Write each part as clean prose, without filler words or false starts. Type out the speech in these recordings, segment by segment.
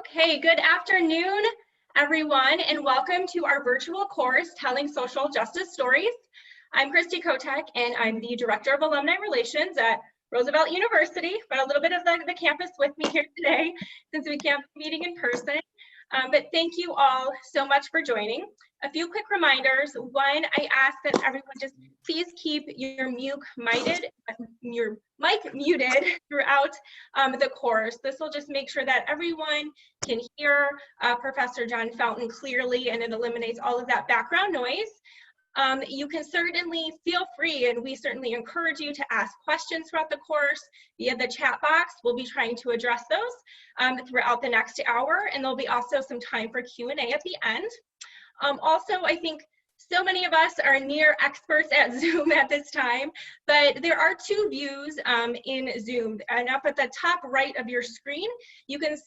Okay, good afternoon, everyone, and welcome to our virtual course, Telling Social Justice Stories. I'm Christy Kotek, and I'm the Director of Alumni Relations at Roosevelt University, but a little bit of the campus with me here today, since we can't be meeting in person. But thank you all so much for joining. A few quick reminders. One, I ask that everyone just please keep your mic muted throughout the course. This will just make sure that everyone can hear Professor John Fountain clearly, and it eliminates all of that background noise. You can certainly feel free, and we certainly encourage you to ask questions throughout the course via the chat box. We'll be trying to address those throughout the next hour, and there'll be also some time for Q&A at the end. Also, I think so many of us are near experts at Zoom at this time, but there are two views in Zoom. And up at the top right of your screen, you can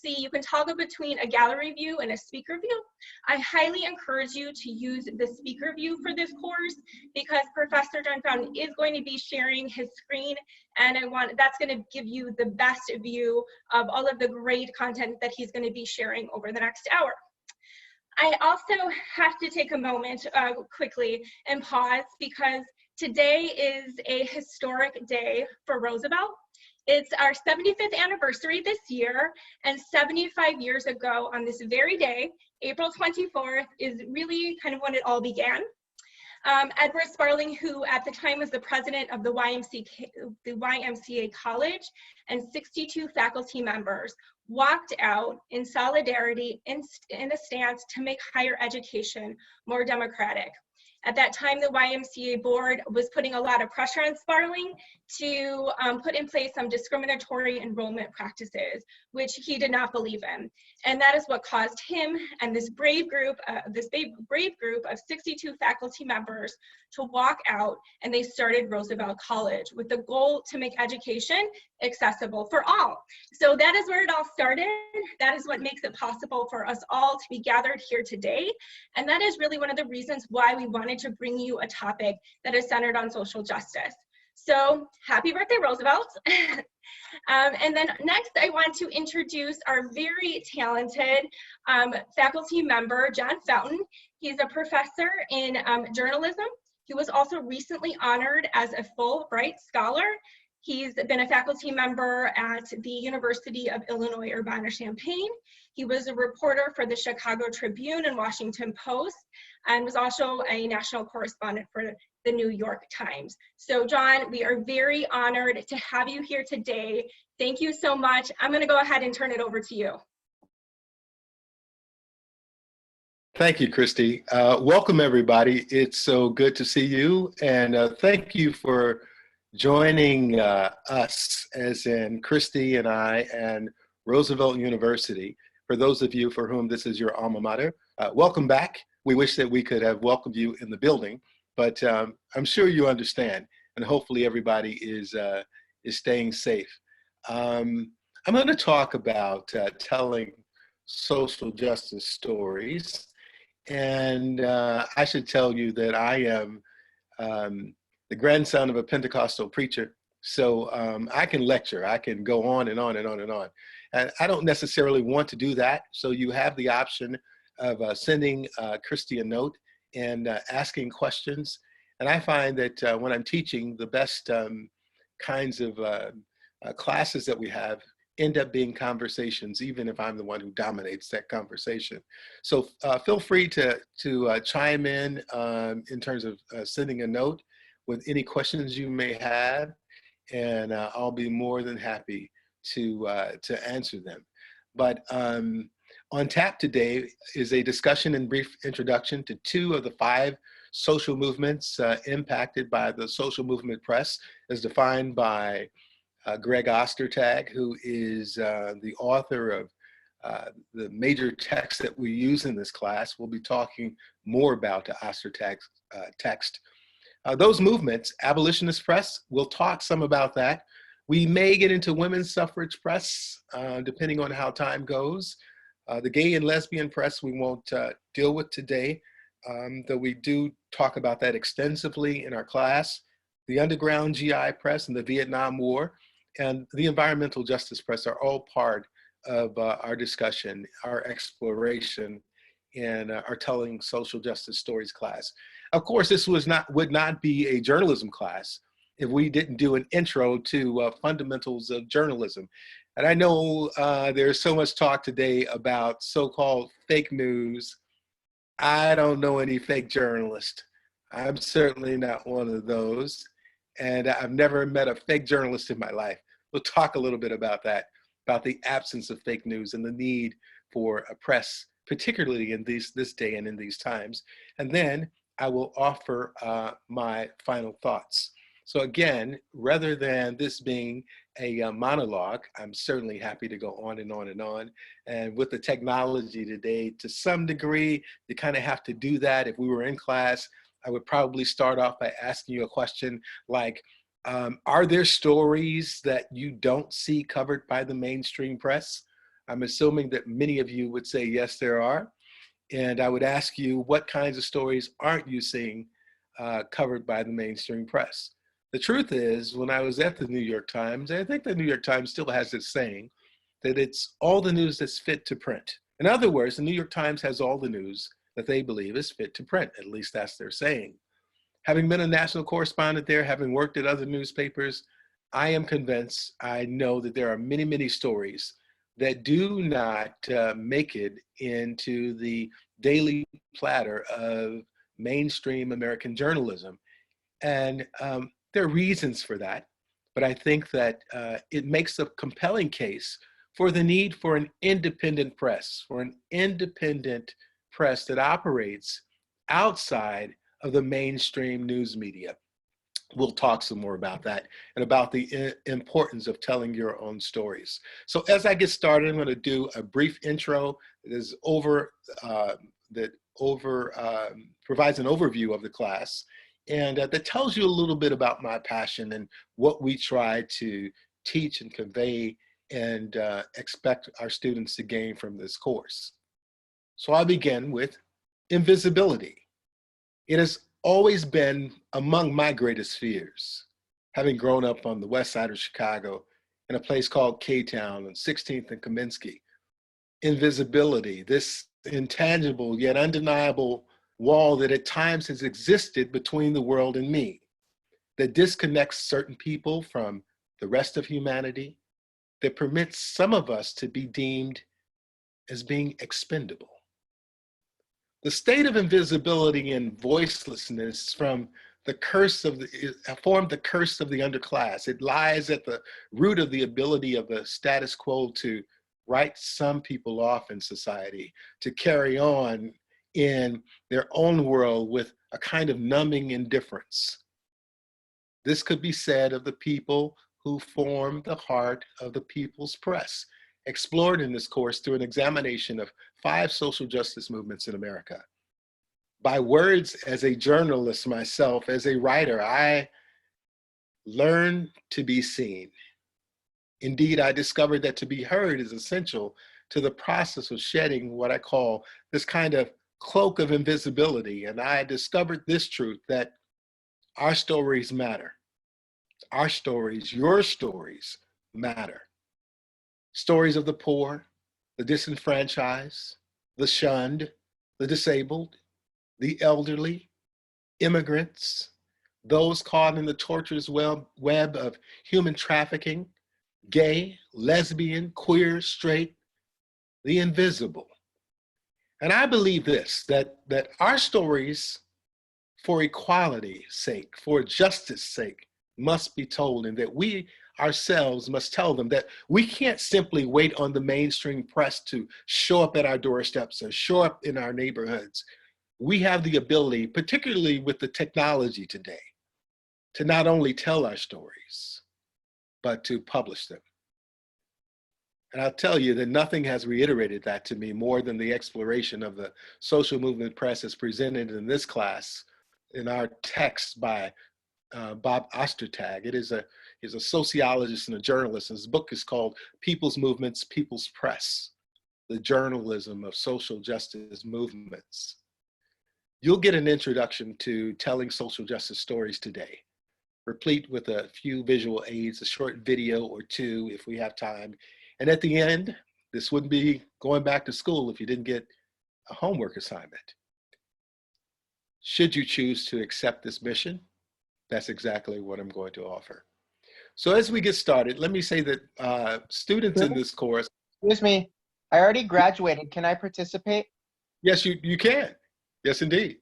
toggle between a gallery view and a speaker view. I highly encourage you to use the speaker view for this course because Professor John Fountain is going to be sharing his screen, and that's going to give you the best view of all of the great content that he's going to be sharing over the next hour. I also have to take a moment quickly and pause because today is a historic day for Roosevelt. It's our 75th anniversary this year, and 75 years ago on this very day, April 24th, is really kind of when it all began. Edward Sparling, who at the time was the president of the YMCA College, and 62 faculty members walked out in solidarity in a stance to make higher education more democratic. At that time, the YMCA board was putting a lot of pressure on Sparling to put in place some discriminatory enrollment practices, which he did not believe in. And that is what caused him and this brave group of 62 faculty members to walk out, and they started Roosevelt College with the goal to make education accessible for all. So that is where it all started. That is what makes it possible for us all to be gathered here today. And that is really one of the reasons why we wanted to bring you a topic that is centered on social justice. So happy birthday, Roosevelt. And then next, I want to introduce our very talented faculty member, John Fountain. He's a professor in journalism. He was also recently honored as a Fulbright Scholar. He's been a faculty member at the University of Illinois Urbana-Champaign. He was a reporter for the Chicago Tribune and Washington Post, and was also a national correspondent for the New York Times. So John, we are very honored to have you here today. Thank you so much. I'm going to go ahead and turn it over to you. Thank you, Christy. Welcome, everybody. It's so good to see you, and thank you for joining us, as in Christy and I and Roosevelt University. For those of you for whom this is your alma mater, welcome back. We wish that we could have welcomed you in the building, but I'm sure you understand, and hopefully everybody is staying safe. I'm going to talk about telling social justice stories, and I should tell you that I am the grandson of a Pentecostal preacher, so I can lecture. I can go on and on and on and on. And I don't necessarily want to do that, so you have the option of sending Christy a note and asking questions. And I find that when I'm teaching, the best kinds of classes that we have end up being conversations, even if I'm the one who dominates that conversation. So feel free to chime in terms of sending a note with any questions you may have, and I'll be more than happy to answer them. But on tap today is a discussion and brief introduction to 2 of the 5 social movements impacted by the social movement press, as defined by Greg Ostertag, who is the author of the major text that we use in this class. We'll be talking more about Ostertag's text. Those movements, Abolitionist press, we'll talk some about that. We may get into women's suffrage press, depending on how time goes. The gay and lesbian press we won't deal with today, though we do talk about that extensively in our class. The underground GI press and the Vietnam War, and the environmental justice press are all part of our discussion, our exploration, in our Telling Social Justice Stories class. Of course, this would not be a journalism class if we didn't do an intro to fundamentals of journalism. And I know there's so much talk today about so-called fake news. I don't know any fake journalist. I'm certainly not one of those. And I've never met a fake journalist in my life. We'll talk a little bit about that, about the absence of fake news and the need for a press, particularly in this day and in these times. And then I will offer my final thoughts. So again, rather than this being a monologue, I'm certainly happy to go on and on and on. And with the technology today, to some degree, you kind of have to do that. If we were in class, I would probably start off by asking you a question like, are there stories that you don't see covered by the mainstream press? I'm assuming that many of you would say, yes, there are. And I would ask you, what kinds of stories aren't you seeing covered by the mainstream press? The truth is, when I was at the New York Times, I think the New York Times still has this saying that it's all the news that's fit to print. In other words, the New York Times has all the news that they believe is fit to print. At least that's their saying. Having been a national correspondent there, having worked at other newspapers, I am convinced, I know that there are many, many stories that do not make it into the daily platter of mainstream American journalism. And there are reasons for that, but I think that it makes a compelling case for the need for an independent press, that operates outside of the mainstream news media. We'll talk some more about that and about the importance of telling your own stories. So as I get started, I'm going to do a brief intro that provides an overview of the class, and that tells you a little bit about my passion and what we try to teach and convey and expect our students to gain from this course. So I begin with invisibility. It has always been among my greatest fears, having grown up on the west side of Chicago in a place called K-Town on 16th and Kaminsky. Invisibility, this intangible yet undeniable wall that at times has existed between the world and me, that disconnects certain people from the rest of humanity, that permits some of us to be deemed as being expendable. The state of invisibility and voicelessness formed the curse of the underclass. It lies at the root of the ability of the status quo to write some people off in society, to carry on in their own world with a kind of numbing indifference. This could be said of the people who form the heart of the people's press, explored in this course through an examination of 5 social justice movements in America. By words as a journalist myself, as a writer, I learned to be seen. Indeed, I discovered that to be heard is essential to the process of shedding what I call this kind of cloak of invisibility. And I discovered this truth, that our stories matter. Our stories, your stories matter. Stories of the poor, the disenfranchised, the shunned, the disabled, the elderly, immigrants, those caught in the torturous web of human trafficking, gay, lesbian, queer, straight, the invisible. And I believe this, that our stories, for equality's sake, for justice sake, must be told, and that we ourselves must tell them that we can't simply wait on the mainstream press to show up at our doorsteps or show up in our neighborhoods. We have the ability, particularly with the technology today, to not only tell our stories, but to publish them. And I'll tell you that nothing has reiterated that to me more than the exploration of the social movement press as presented in this class in our text by Bob Ostertag. He's a sociologist and a journalist. His book is called People's Movements, People's Press, the Journalism of Social Justice Movements. You'll get an introduction to telling social justice stories today, replete with a few visual aids, a short video or two if we have time. And at the end, This wouldn't be going back to school if you didn't get a homework assignment. Should you choose to accept this mission, that's exactly what I'm going to offer. So as we get started, let me say that students in this course— Excuse me, I already graduated. Can I participate? Yes, you can. Yes, indeed.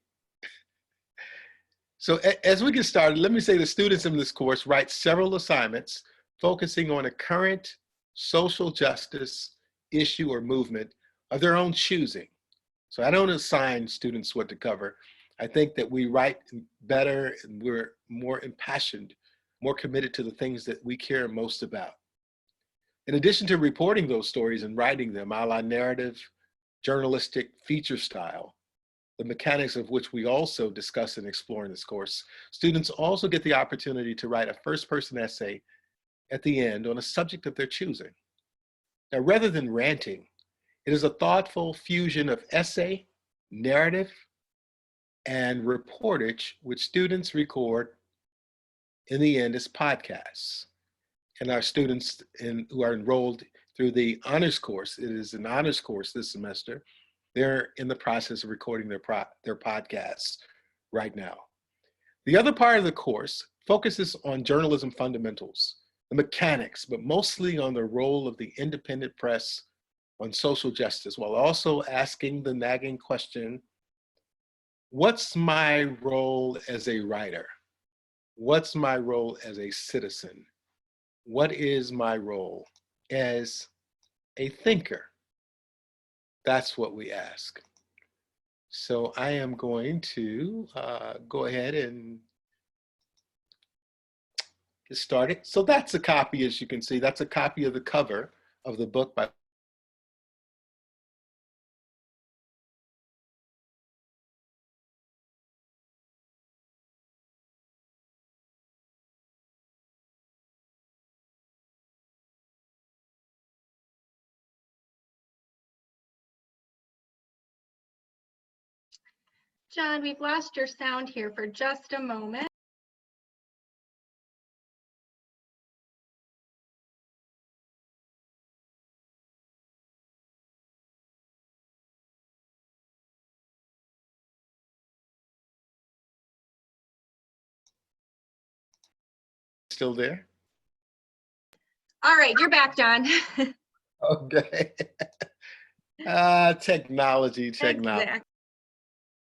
So as we get started, let me say the students in this course write several assignments focusing on a current social justice issue or movement of their own choosing. So I don't assign students what to cover. I think that we write better and we're more impassioned, more committed to the things that we care most about. In addition to reporting those stories and writing them a la narrative, journalistic feature style, the mechanics of which we also discuss and explore in this course, students also get the opportunity to write a first-person essay at the end on a subject of their choosing. Now, rather than ranting, it is a thoughtful fusion of essay, narrative, and reportage, which students record in the end as podcasts. And our students who are enrolled through the honors course, it is an honors course this semester, they're in the process of recording their podcasts right now. The other part of the course focuses on journalism fundamentals, the mechanics, but mostly on the role of the independent press on social justice, while also asking the nagging question, what's my role as a writer? What's my role as a citizen? What is my role as a thinker? That's what we ask. So I am going to go ahead and get started. So that's a copy, as you can see, that's a copy of the cover of the book by John, we've lost your sound here for just a moment. Still there? All right, you're back, John. Okay. Technology. Exactly.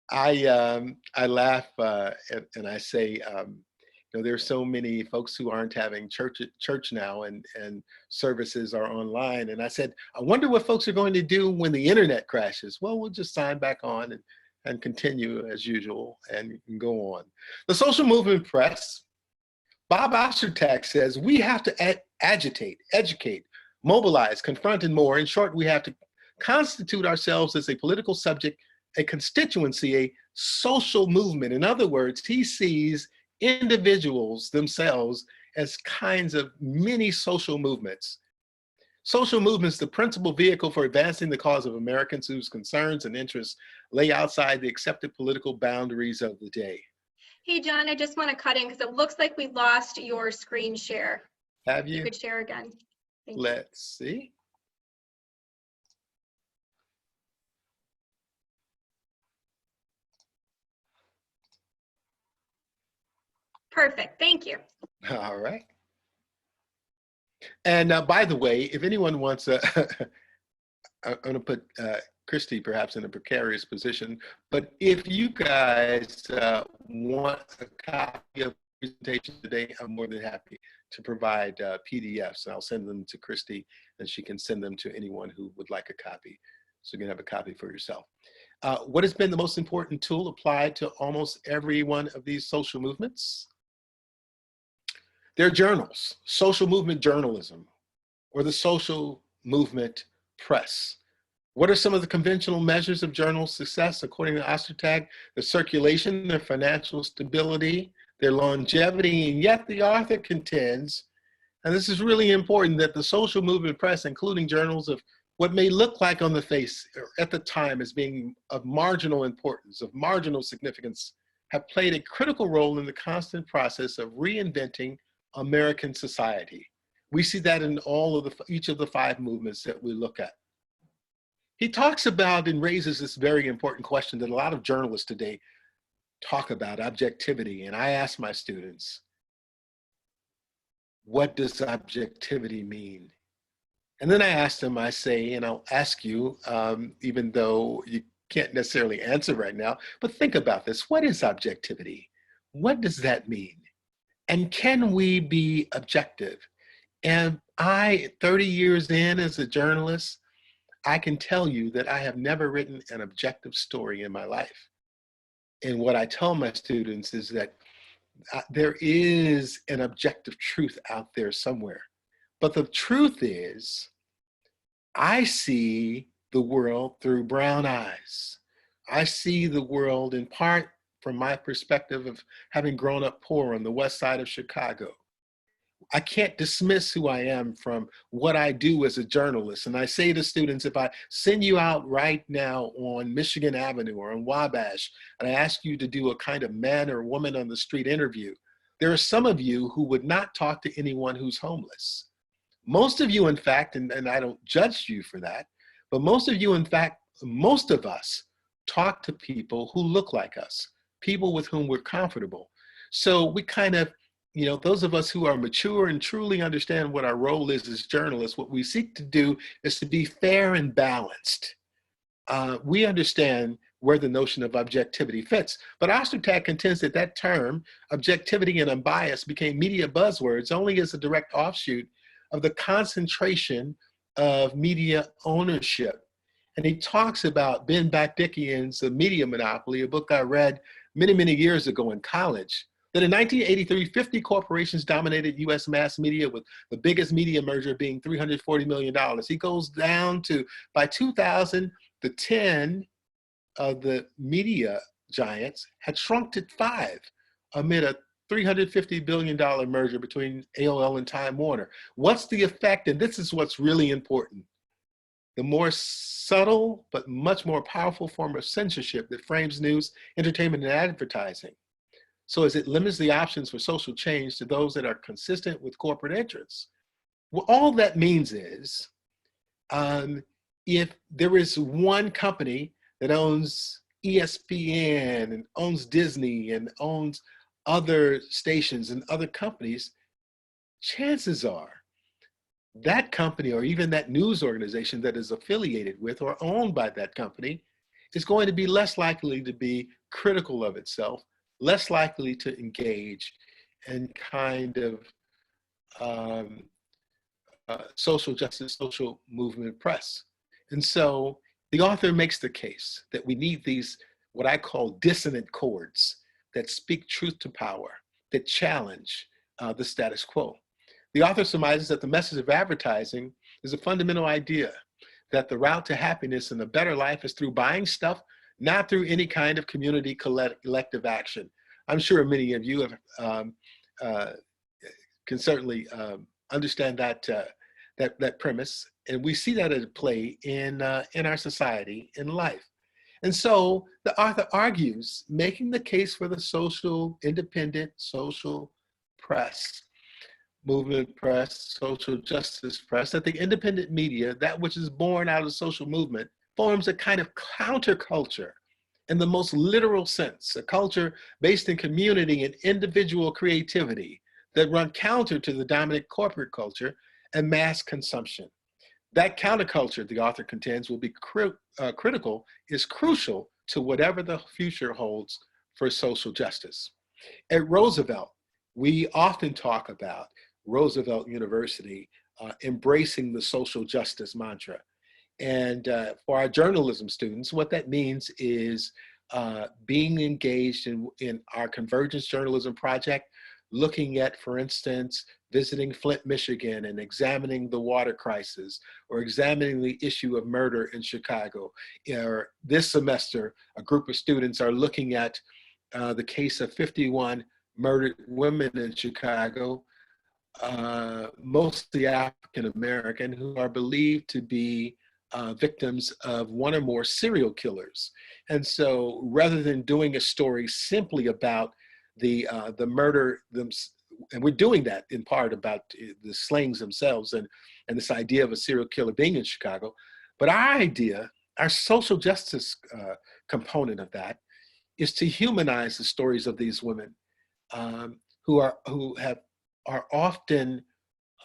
I laugh and I say, you know, there's so many folks who aren't having church now, and services are online. And I said, I wonder what folks are going to do when the internet crashes. Well, we'll just sign back on and continue as usual and go on. The social movement press, Bob Ostertag says, we have to agitate, educate, mobilize, confront, and more. In short, we have to constitute ourselves as a political subject, a constituency, a social movement. In other words, he sees individuals themselves as kinds of mini social movements. Social movements, the principal vehicle for advancing the cause of Americans whose concerns and interests lay outside the accepted political boundaries of the day. Hey, John, I just want to cut in because it looks like we lost your screen share. Have you? You could share again. Thank you. Let's see. Perfect. Thank you. All right. And by the way, if anyone wants I'm going to put Christy perhaps in a precarious position, but if you guys want a copy of the presentation today, I'm more than happy to provide PDFs. And I'll send them to Christy and she can send them to anyone who would like a copy. So you can have a copy for yourself. What has been the most important tool applied to almost every one of these social movements? They're journals, social movement journalism, or the social movement press. What are some of the conventional measures of journal success according to Ostertag? Their circulation, their financial stability, their longevity, and yet the author contends, and this is really important, that the social movement press, including journals of what may look like on the face or at the time as being of marginal importance, of marginal significance, have played a critical role in the constant process of reinventing American society. We see that in each of the 5 movements that we look at. he talks about and raises this very important question that a lot of journalists today talk about, objectivity. And I ask my students, what does objectivity mean? And then I ask them, I say, and I'll ask you, even though you can't necessarily answer right now, but think about this. What is objectivity? What does that mean? And can we be objective? And I, 30 years in as a journalist, I can tell you that I have never written an objective story in my life. And what I tell my students is that there is an objective truth out there somewhere. But the truth is, I see the world through brown eyes. I see the world in part from my perspective of having grown up poor on the west side of Chicago. I can't dismiss who I am from what I do as a journalist. And I say to students, if I send you out right now on Michigan Avenue or on Wabash, and I ask you to do a kind of man or woman on the street interview, there are some of you who would not talk to anyone who's homeless. Most of you, in fact, and I don't judge you for that, but most of you, in fact, most of us talk to people who look like us, people with whom we're comfortable. So we kind of, those of us who are mature and truly understand what our role is as journalists, what we seek to do is to be fair and balanced. We understand where the notion of objectivity fits. But Ostertag contends that that term, objectivity and unbiased, became media buzzwords only as a direct offshoot of the concentration of media ownership. And he talks about Ben Bakdickian's The Media Monopoly, a book I read many, many years ago in college, that in 1983, 50 corporations dominated US mass media, with the biggest media merger being $340 million. He goes down to, by 2000, the 10 of the media giants had shrunk to 5 amid a $350 billion merger between AOL and Time Warner. What's the effect? And this is what's really important. The more subtle but much more powerful form of censorship that frames news, entertainment, and advertising. So as it limits the options for social change to those that are consistent with corporate interests. Well, all that means is, if there is one company that owns ESPN and owns Disney and owns other stations and other companies, chances are that company or even that news organization that is affiliated with or owned by that company is going to be less likely to be critical of itself, less likely to engage in kind of social justice, social movement press. And so the author makes the case that we need these, what I call dissonant chords, that speak truth to power, that challenge the status quo. The author surmises that the message of advertising is a fundamental idea, that the route to happiness and a better life is through buying stuff, not through any kind of community collective action. I'm sure many of you have, can certainly understand that premise, and we see that at play in our society, in life. And so the author argues, making the case for the social, independent social press, movement press, social justice press, that the independent media, that which is born out of the social movement, forms a kind of counterculture in the most literal sense, a culture based in community and individual creativity that run counter to the dominant corporate culture and mass consumption. That counterculture, the author contends, will be critical, is crucial to whatever the future holds for social justice. At Roosevelt, we often talk about Roosevelt University embracing the social justice mantra. And for our journalism students, what that means is being engaged in our convergence journalism project, looking at, for instance, visiting Flint, Michigan and examining the water crisis, or examining the issue of murder in Chicago. Or this semester, a group of students are looking at the case of 51 murdered women in Chicago, mostly African-American, who are believed to be victims of one or more serial killers. And so rather than doing a story simply about the murder, and we're doing that in part about the slayings themselves and this idea of a serial killer being in Chicago, but our idea our social justice component of that is to humanize the stories of these women who are often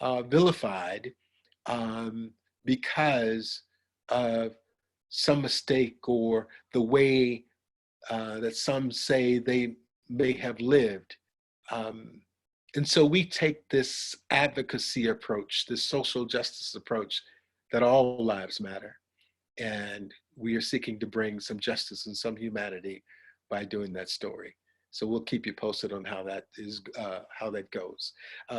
vilified because of some mistake or the way that some say they may have lived. And so we take this advocacy approach, this social justice approach, that all lives matter. And we are seeking to bring some justice and some humanity by doing that story. So we'll keep you posted on how that goes.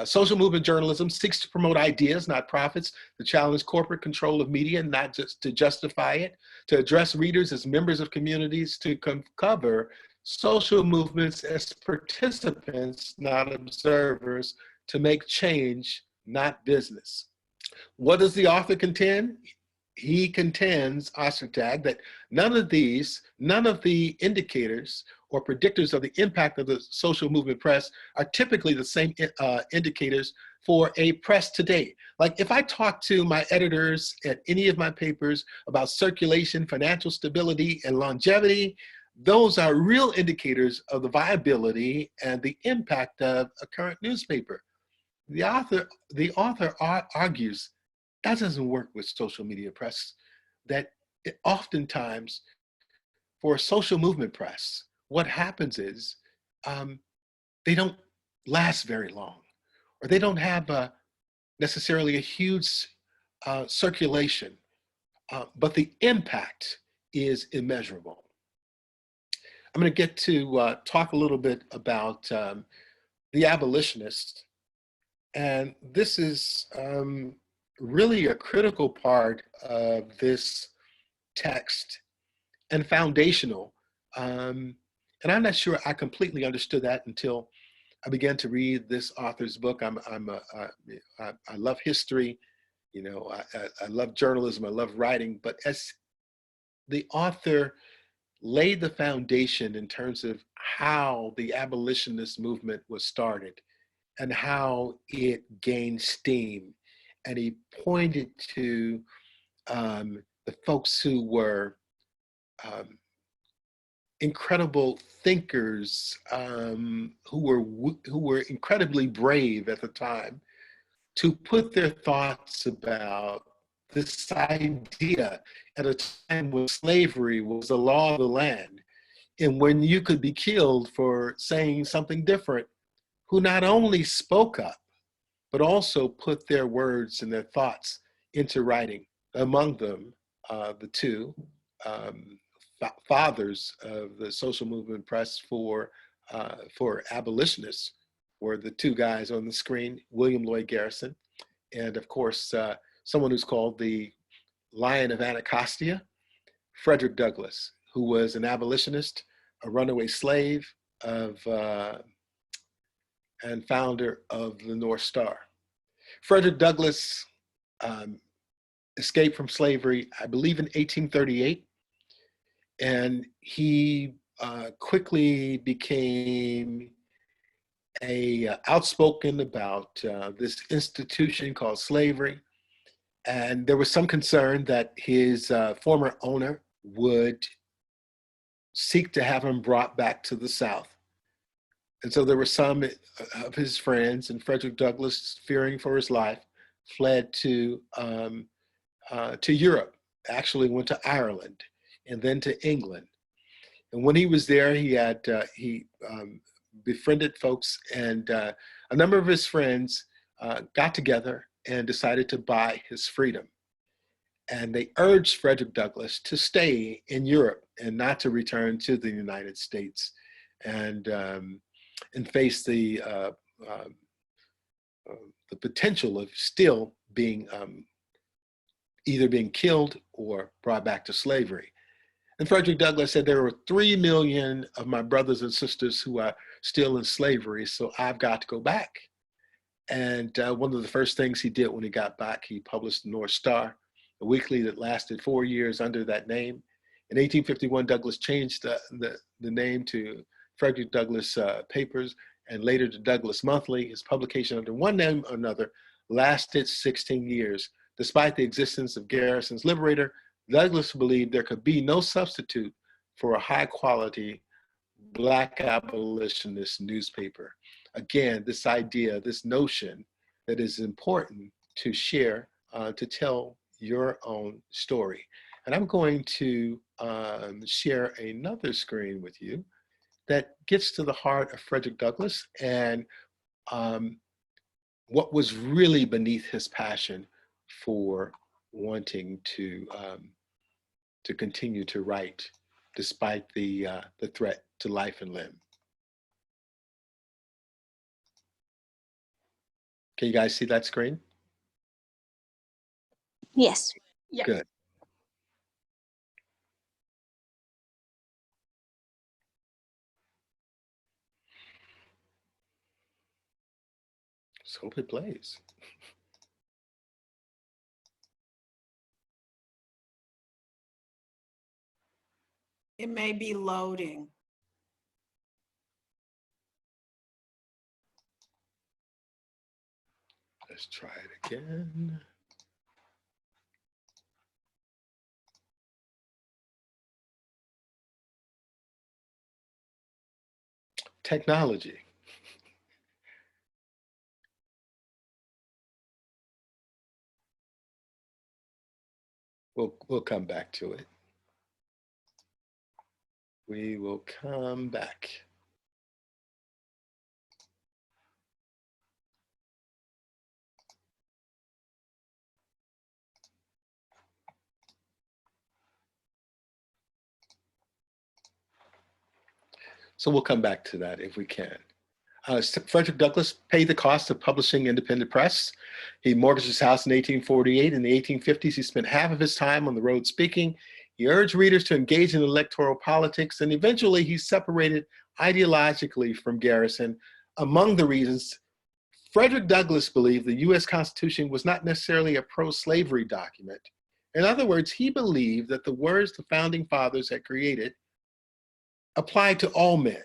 Social movement journalism seeks to promote ideas, not profits, to challenge corporate control of media, not just to justify it, to address readers as members of communities, to cover social movements as participants, not observers, to make change, not business. What does the author contend? He contends, Ostertag, that none of the indicators or predictors of the impact of the social movement press are typically the same indicators for a press today. Like if I talk to my editors at any of my papers about circulation, financial stability, and longevity, those are real indicators of the viability and the impact of a current newspaper. The author argues that doesn't work with social media press, that oftentimes for a social movement press, what happens is they don't last very long, or they don't have necessarily a huge circulation, but the impact is immeasurable. I'm going to get to talk a little bit about the abolitionists, and this is really a critical part of this text and foundational. And I'm not sure I completely understood that until I began to read this author's book. I love history, you know, I love journalism, I love writing, but as the author laid the foundation in terms of how the abolitionist movement was started and how it gained steam. And he pointed to the folks who were incredible thinkers, who were incredibly brave at the time to put their thoughts about this idea at a time when slavery was the law of the land, and when you could be killed for saying something different, who not only spoke up, but also put their words and their thoughts into writing. Among them, the two fathers of the social movement press for abolitionists were the two guys on the screen, William Lloyd Garrison, and of course, someone who's called the Lion of Anacostia, Frederick Douglass, who was an abolitionist, a runaway slave and founder of the North Star. Frederick Douglass escaped from slavery, I believe in 1838, and he quickly became outspoken about this institution called slavery. And there was some concern that his former owner would seek to have him brought back to the South. And so there were some of his friends, and Frederick Douglass, fearing for his life, fled to Europe, actually went to Ireland and then to England. And when he was there, he befriended folks, and a number of his friends got together and decided to buy his freedom. And they urged Frederick Douglass to stay in Europe and not to return to the United States and face the potential of still being either being killed or brought back to slavery. And Frederick Douglass said, there were 3 million of my brothers and sisters who are still in slavery, so I've got to go back. And one of the first things he did when he got back, he published the North Star, a weekly that lasted 4 years under that name. In 1851, Douglass changed the name to Frederick Douglass Papers, and later to Douglass Monthly. His publication under one name or another lasted 16 years. Despite the existence of Garrison's Liberator, Douglass believed there could be no substitute for a high quality Black abolitionist newspaper. Again, this idea, this notion that is important to share, to tell your own story. And I'm going to share another screen with you that gets to the heart of Frederick Douglass and what was really beneath his passion for wanting to continue to write despite the threat to life and limb. Can you guys see that screen? Yes. Yes. Good. Let's hope it plays. It may be loading. Let's try it again. Technology. We'll come back to it. We will come back. So we'll come back to that if we can. Frederick Douglass paid the cost of publishing independent press. He mortgaged his house in 1848. In the 1850s, he spent half of his time on the road speaking. He urged readers to engage in electoral politics, and eventually he separated ideologically from Garrison. Among the reasons, Frederick Douglass believed the US Constitution was not necessarily a pro-slavery document. In other words, he believed that the words the founding fathers had created applied to all men.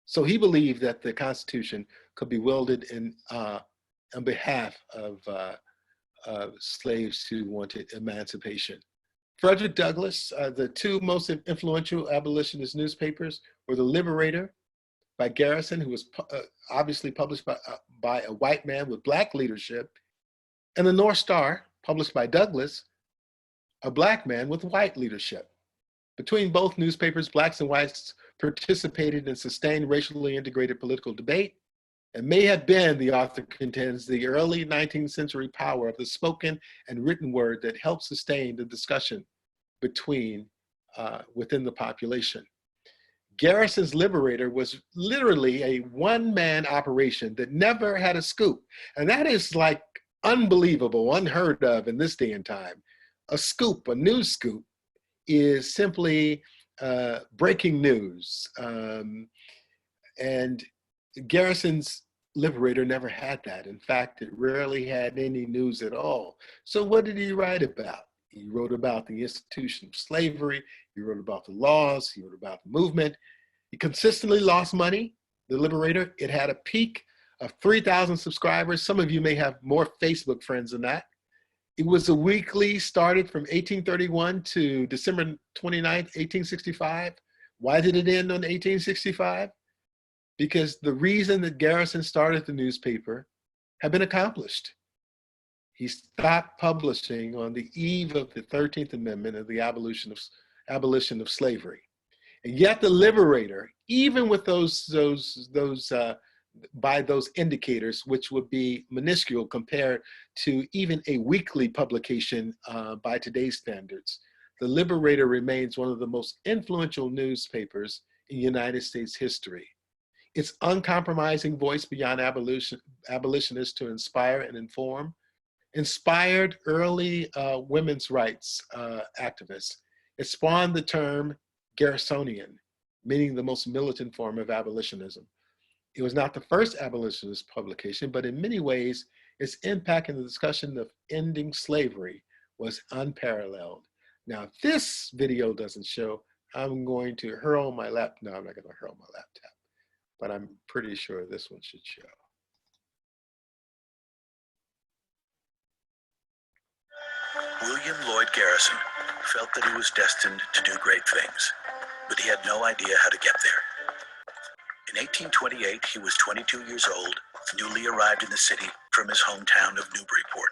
So he believed that the Constitution could be wielded on behalf of slaves who wanted emancipation. Frederick Douglass, the two most influential abolitionist newspapers were The Liberator by Garrison, who was obviously published by a white man with Black leadership, and The North Star, published by Douglass, a Black man with white leadership. Between both newspapers, Blacks and whites participated in sustained racially integrated political debate, and may have been, the author contends, the early 19th century power of the spoken and written word that helped sustain the discussion within the population. Garrison's Liberator was literally a one-man operation that never had a scoop. And that is like unbelievable, unheard of in this day and time. A scoop, a news scoop, is simply breaking news. And Garrison's Liberator never had that. In fact, it rarely had any news at all. So what did he write about? He wrote about the institution of slavery. He wrote about the laws. He wrote about the movement. He consistently lost money. The Liberator, it had a peak of 3,000 subscribers. Some of you may have more Facebook friends than that. It was a weekly, started from 1831 to December 29th, 1865. Why did it end on 1865? Because the reason that Garrison started the newspaper had been accomplished. He stopped publishing on the eve of the 13th Amendment of the abolition of slavery. And yet the Liberator, even with by those indicators, which would be minuscule compared to even a weekly publication by today's standards, the Liberator remains one of the most influential newspapers in United States history. Its uncompromising voice beyond abolitionists to inspire and inform inspired early women's rights activists. It spawned the term Garrisonian, meaning the most militant form of abolitionism. It was not the first abolitionist publication, but in many ways, its impact in the discussion of ending slavery was unparalleled. Now, if this video doesn't show, I'm going to hurl my laptop. No, I'm not going to hurl my laptop, but I'm pretty sure this one should show. William Lloyd Garrison, felt that he was destined to do great things, but he had no idea how to get there. In 1828, he was 22 years old, newly arrived in the city from his hometown of Newburyport.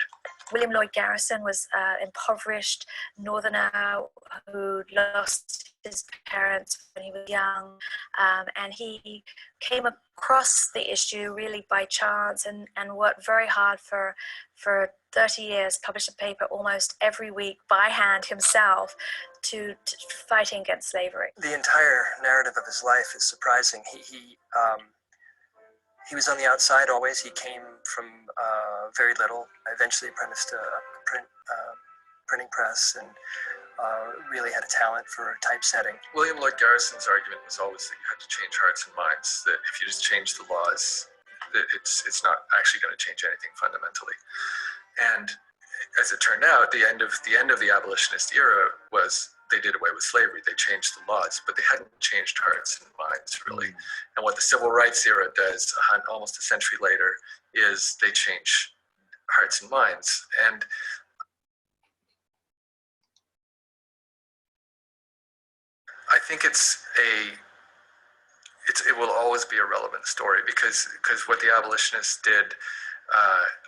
William Lloyd Garrison was an impoverished northerner who lost his parents when he was young, and he came across the issue really by chance and worked very hard for 30 years, published a paper almost every week by hand himself to fighting against slavery. The entire narrative of his life is surprising. He was on the outside always. He came from very little. Eventually apprenticed to a printing press and really had a talent for typesetting. William Lloyd Garrison's argument was always that you had to change hearts and minds, that if you just change the laws, that it's not actually going to change anything fundamentally. And as it turned out, the end of the abolitionist era was they did away with slavery. They changed the laws, but they hadn't changed hearts and minds, really. And what the civil rights era does almost a century later is they change hearts and minds. And I think it will always be a relevant story because what the abolitionists did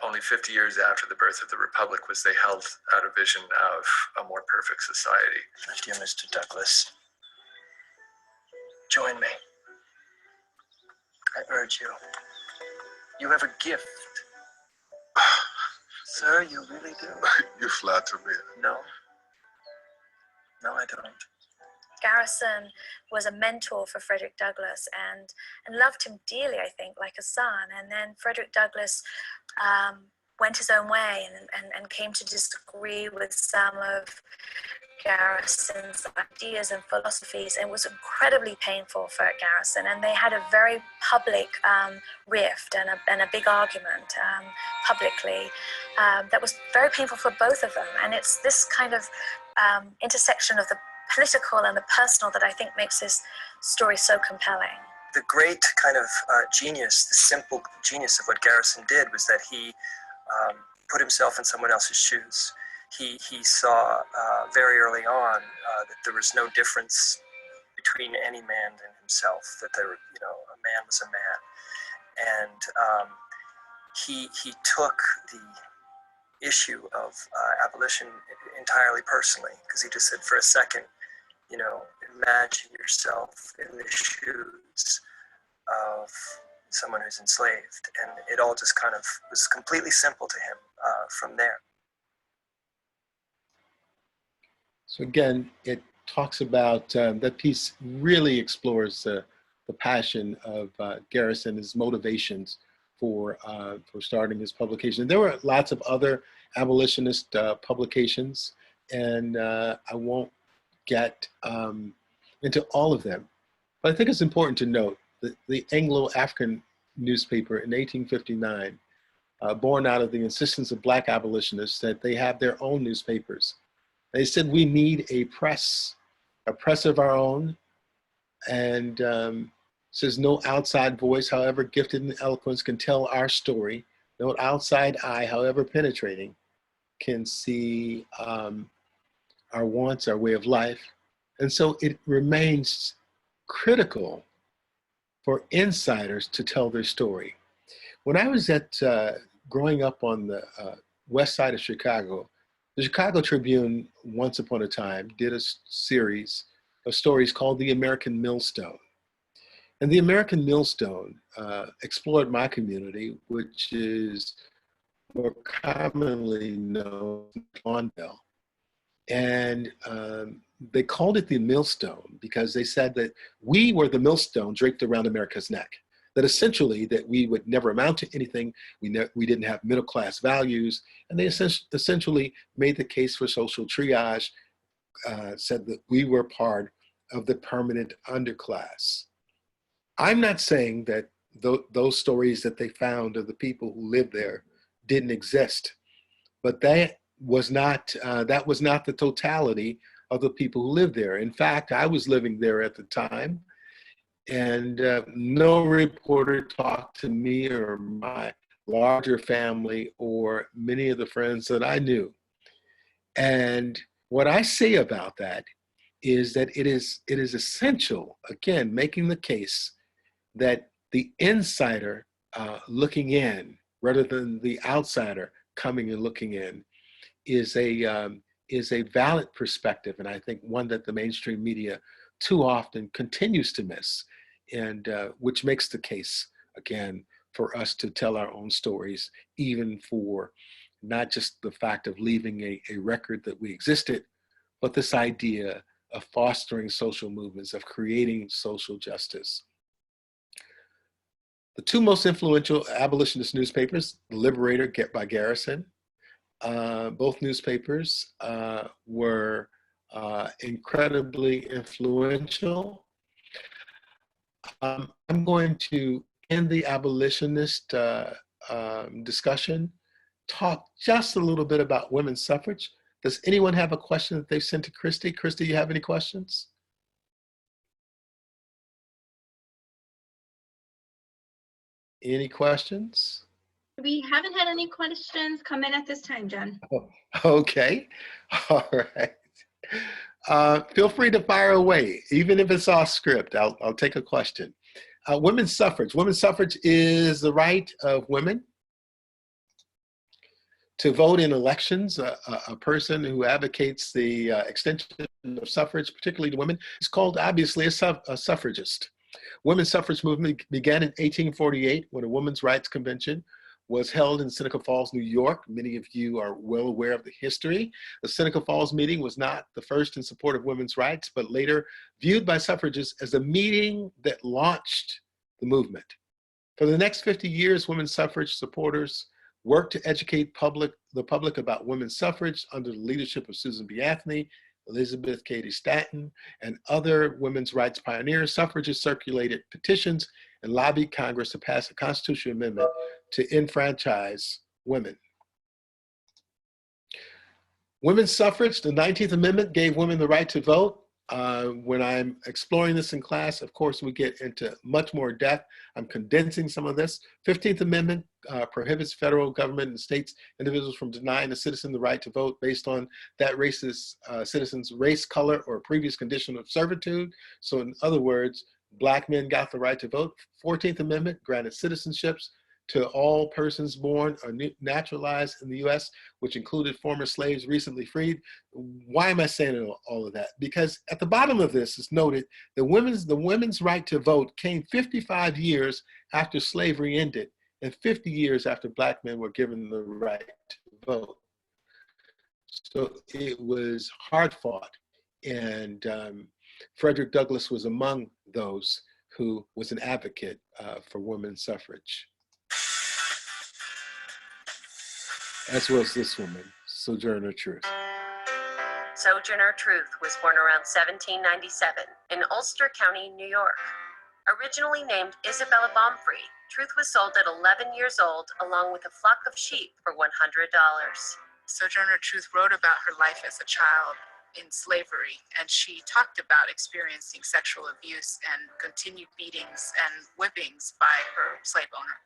only 50 years after the birth of the Republic was they held out a vision of a more perfect society. Dear Mr. Douglas, join me. I urge you. You have a gift. Sir, you really do. You flatter me. No. No, I don't. Garrison was a mentor for Frederick Douglass and loved him dearly, I think, like a son. And then Frederick Douglass went his own way and came to disagree with some of Garrison's ideas and philosophies, and it was incredibly painful for Garrison. And they had a very public rift and a big argument publicly that was very painful for both of them. And it's this kind of intersection of the political and the personal that I think makes this story so compelling. The great kind of genius, the simple genius of what Garrison did was that he put himself in someone else's shoes. He saw very early on that there was no difference between any man and himself, that there, a man was a man. And he took the issue of abolition entirely personally, because he just said, for a second, imagine yourself in the shoes of someone who's enslaved. And it all just kind of was completely simple to him from there. So again, it talks about, that piece really explores the passion of Garrison, his motivations for starting his publication. There were lots of other abolitionist publications, and I won't get into all of them. But I think it's important to note that the Anglo-African newspaper in 1859, born out of the insistence of Black abolitionists that they have their own newspapers. They said, we need a press of our own, and says no outside voice, however gifted in eloquence, can tell our story. No outside eye, however penetrating, can see our wants, our way of life. And so it remains critical for insiders to tell their story. When I was growing up on the west side of Chicago, the Chicago Tribune, once upon a time, did a series of stories called The American Millstone. And The American Millstone explored my community, which is more commonly known as Lawndale. And they called it the millstone because they said that we were the millstone draped around America's neck. That essentially that we would never amount to anything, we didn't have middle class values, and they essentially made the case for social triage, said that we were part of the permanent underclass. I'm not saying that those stories that they found of the people who lived there didn't exist, but that was not the totality of the people who lived there. In fact, I was living there at the time, and no reporter talked to me or my larger family or many of the friends that I knew. And What I say about that is that it is essential, again, making the case that the insider looking in rather than the outsider coming and looking in is a valid perspective, and I think one that the mainstream media too often continues to miss, and which makes the case, again, for us to tell our own stories, even for not just the fact of leaving a record that we existed, but this idea of fostering social movements, of creating social justice. The two most influential abolitionist newspapers, The Liberator by Garrison, both newspapers were incredibly influential. I'm going to end the abolitionist discussion, talk just a little bit about women's suffrage. Does anyone have a question that they've sent to Christy? Christy, you have any questions? Any questions? We haven't had any questions come in at this time, Jen. Oh, okay, all right. Feel free to fire away, even if it's off script. I'll take a question. Women's suffrage. Women's suffrage is the right of women to vote in elections. A person who advocates the extension of suffrage, particularly to women, is called, obviously, a suffragist. Women's suffrage movement began in 1848 when a women's rights convention was held in Seneca Falls, New York. Many of you are well aware of the history. The Seneca Falls meeting was not the first in support of women's rights, but later viewed by suffragists as a meeting that launched the movement. For the next 50 years, women's suffrage supporters worked to educate the public about women's suffrage under the leadership of Susan B. Anthony, Elizabeth Cady Stanton, and other women's rights pioneers. Suffragists circulated petitions and lobbied Congress to pass a constitutional amendment to enfranchise women. Women's suffrage, the 19th Amendment gave women the right to vote. When I'm exploring this in class, of course, we get into much more depth. I'm condensing some of this. 15th Amendment prohibits federal government and states, individuals from denying a citizen the right to vote based on that citizen's race, color, or previous condition of servitude. So in other words, Black men got the right to vote. 14th Amendment granted citizenships to all persons born or naturalized in the US, which included former slaves recently freed. Why am I saying all of that? Because at the bottom of this is noted that the women's right to vote came 55 years after slavery ended and 50 years after Black men were given the right to vote. So it was hard fought, and Frederick Douglass was among those who was an advocate for women's suffrage. As was this woman, Sojourner Truth. Sojourner Truth was born around 1797 in Ulster County, New York. Originally named Isabella Baumfree, Truth was sold at 11 years old along with a flock of sheep for $100. Sojourner Truth wrote about her life as a child in slavery, and she talked about experiencing sexual abuse and continued beatings and whippings by her slave owner.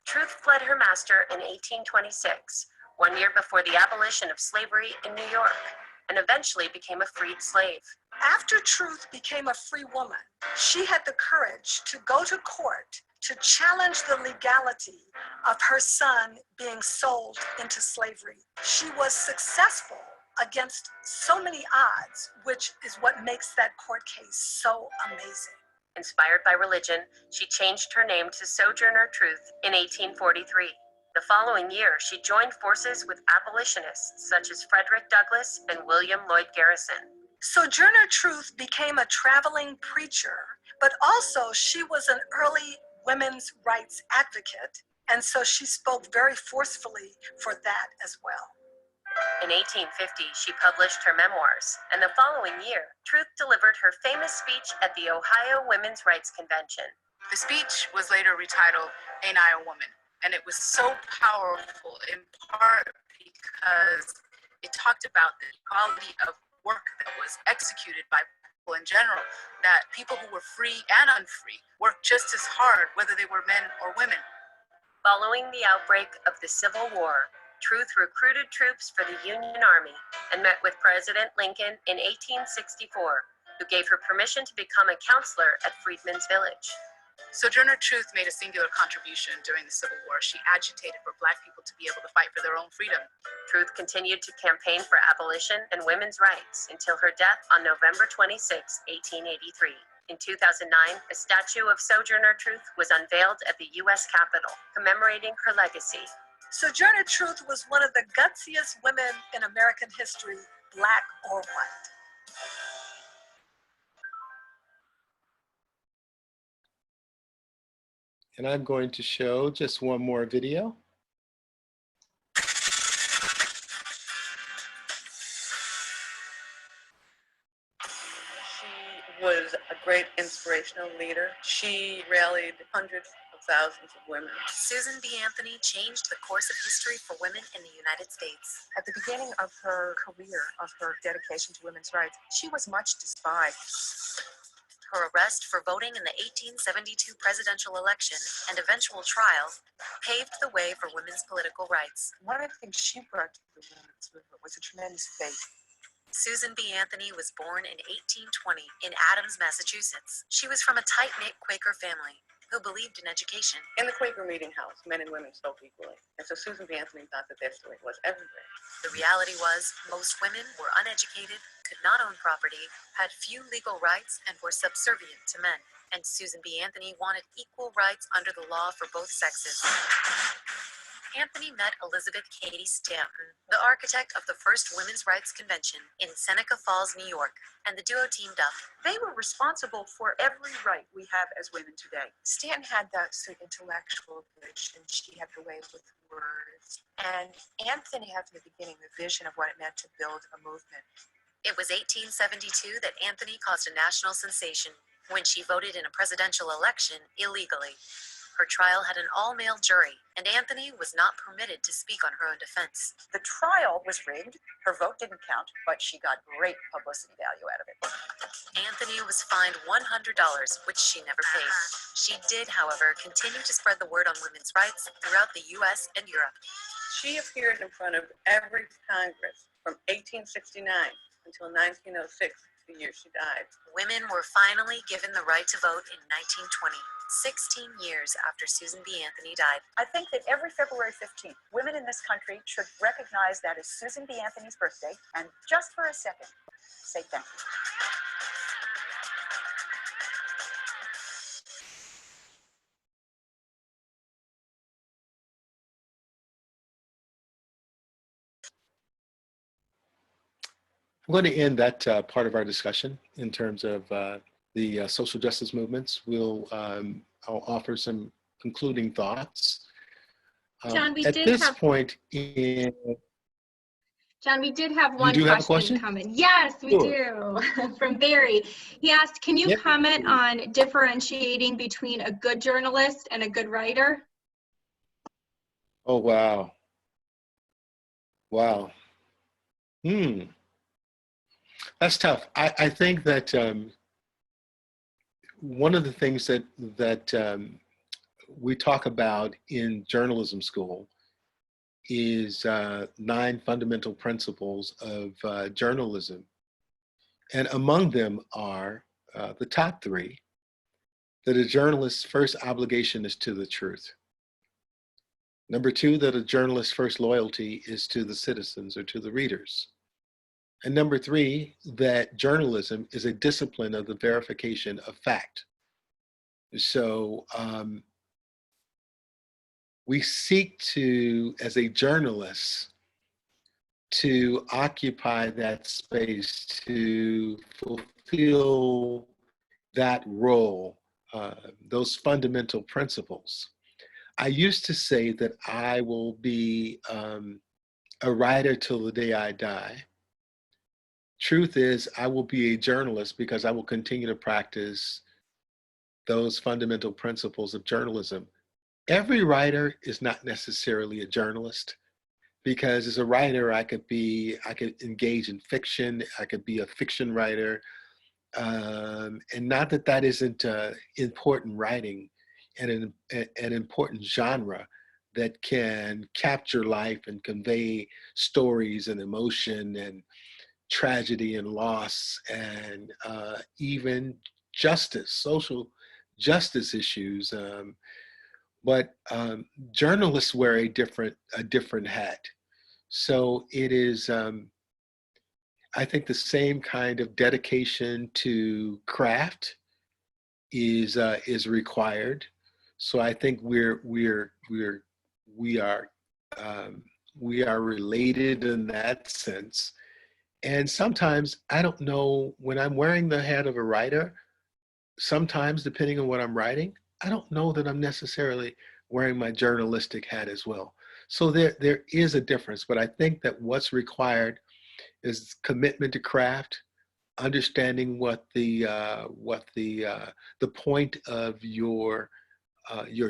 Truth fled her master in 1826, 1 year before the abolition of slavery in New York, and eventually became a freed slave. After Truth became a free woman, she had the courage to go to court to challenge the legality of her son being sold into slavery. She was successful against so many odds, which is what makes that court case so amazing. Inspired by religion, she changed her name to Sojourner Truth in 1843. The following year, she joined forces with abolitionists such as Frederick Douglass and William Lloyd Garrison. Sojourner Truth became a traveling preacher, but also she was an early women's rights advocate, and so she spoke very forcefully for that as well. In 1850, she published her memoirs, and the following year, Truth delivered her famous speech at the Ohio Women's Rights Convention. The speech was later retitled, "Ain't I a Woman?" And it was so powerful in part because it talked about the equality of work that was executed by people in general, that people who were free and unfree worked just as hard, whether they were men or women. Following the outbreak of the Civil War, Truth recruited troops for the Union Army and met with President Lincoln in 1864, who gave her permission to become a counselor at Freedmen's Village. Sojourner Truth made a singular contribution during the Civil War. She agitated for Black people to be able to fight for their own freedom. Truth continued to campaign for abolition and women's rights until her death on November 26, 1883. In 2009, a statue of Sojourner Truth was unveiled at the U.S. Capitol, commemorating her legacy. Sojourner Truth was one of the gutsiest women in American history, Black or white. And I'm going to show just one more video. She was a great inspirational leader. She rallied hundreds of thousands of women. Susan B. Anthony changed the course of history for women in the United States. At the beginning of her career, of her dedication to women's rights, she was much despised. Her arrest for voting in the 1872 presidential election and eventual trial paved the way for women's political rights. One of the things she brought to the women's movement was a tremendous faith. Susan B. Anthony was born in 1820 in Adams, Massachusetts. She was from a tight-knit Quaker family who believed in education. In the Quaker meeting house, men and women spoke equally. And so Susan B. Anthony thought that that's the way it was everywhere. The reality was most women were uneducated, could not own property, had few legal rights, and were subservient to men. And Susan B. Anthony wanted equal rights under the law for both sexes. Anthony met Elizabeth Cady Stanton, the architect of the first Women's Rights Convention in Seneca Falls, New York, and the duo teamed up. They were responsible for every right we have as women today. Stanton had that intellectual vision. She had the way with words. And Anthony had from the beginning the vision of what it meant to build a movement. It was 1872 that Anthony caused a national sensation when she voted in a presidential election illegally. Her trial had an all-male jury, and Anthony was not permitted to speak on her own defense. The trial was rigged. Her vote didn't count, but she got great publicity value out of it. Anthony was fined $100, which she never paid. She did, however, continue to spread the word on women's rights throughout the U.S. and Europe. She appeared in front of every Congress from 1869 until 1906, the year she died. Women were finally given the right to vote in 1920. 16 years after Susan B. Anthony died. I think that every February 15th, women in this country should recognize that as Susan B. Anthony's birthday, and just for a second, say thank you. I'm going to end that part of our discussion in terms of the social justice movements. I'll offer some concluding thoughts. John, we at did this have, point in... John, we did have one have a question coming. Yes, we do. From Barry. He asked, can you comment on differentiating between a good journalist and a good writer? Oh, wow. Wow. That's tough. I think that one of the things that we talk about in journalism school is 9 fundamental principles of journalism. And among them are the top 3, that a journalist's first obligation is to the truth. Number 2, that a journalist's first loyalty is to the citizens or to the readers. And number 3, that journalism is a discipline of the verification of fact. So we seek to, as a journalist, to occupy that space, to fulfill that role, those fundamental principles. I used to say that I will be a writer till the day I die. Truth is, I will be a journalist because I will continue to practice those fundamental principles of journalism. Every writer is not necessarily a journalist, because as a writer, I could engage in fiction, I could be a fiction writer, and not that that isn't important writing and an important genre, that can capture life and convey stories and emotion and tragedy and loss and even justice, social justice issues. But journalists wear a different hat. So it is, I think, the same kind of dedication to craft is required. So I think we are related in that sense. And sometimes I don't know, when I'm wearing the hat of a writer, sometimes depending on what I'm writing, I don't know that I'm necessarily wearing my journalistic hat as well. So there is a difference, but I think that what's required is commitment to craft, understanding what the point of your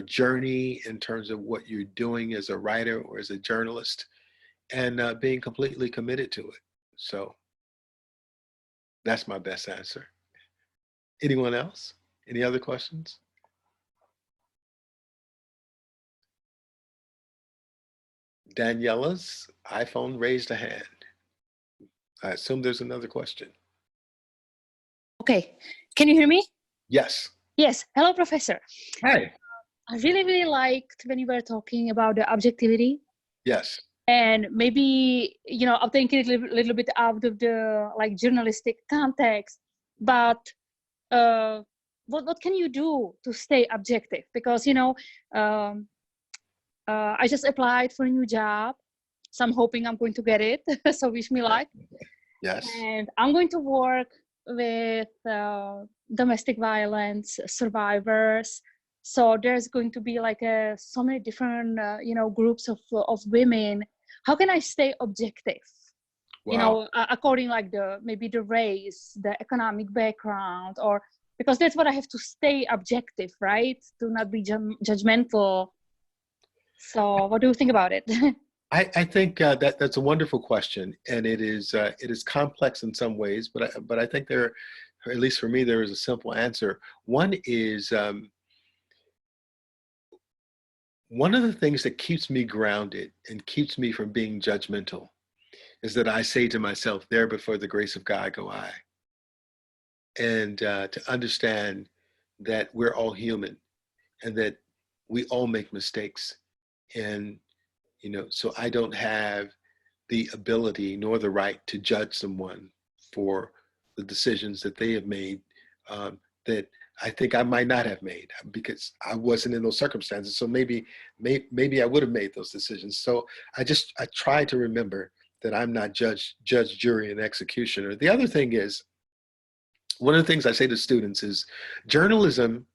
journey in terms of what you're doing as a writer or as a journalist, and being completely committed to it. So that's my best answer. Anyone else? Any other questions? Daniela's iPhone raised a hand. I assume there's another question. Okay, can you hear me? Yes. Yes, hello, Professor. Hi. I really liked when you were talking about the objectivity. Yes. And maybe, I'm thinking a little bit out of the journalistic context, but what can you do to stay objective? Because, I just applied for a new job, so I'm hoping I'm going to get it. So wish me luck. Yes. And I'm going to work with domestic violence survivors. So there's going to be so many different, groups of women. How can I stay objective? Wow. According maybe the race, the economic background, or because that's what I have to stay objective, right? To not be judgmental. So what do you think about it? I think that's a wonderful question, and it is complex in some ways, but I think there, or at least for me, there is a simple answer. One is one of the things that keeps me grounded and keeps me from being judgmental is that I say to myself, "There before the grace of God go I," and to understand that we're all human and that we all make mistakes, and so I don't have the ability nor the right to judge someone for the decisions that they have made that I think I might not have made because I wasn't in those circumstances. So maybe I would have made those decisions. So I try to remember that I'm not judge, jury, and executioner. The other thing is, one of the things I say to students is journalism,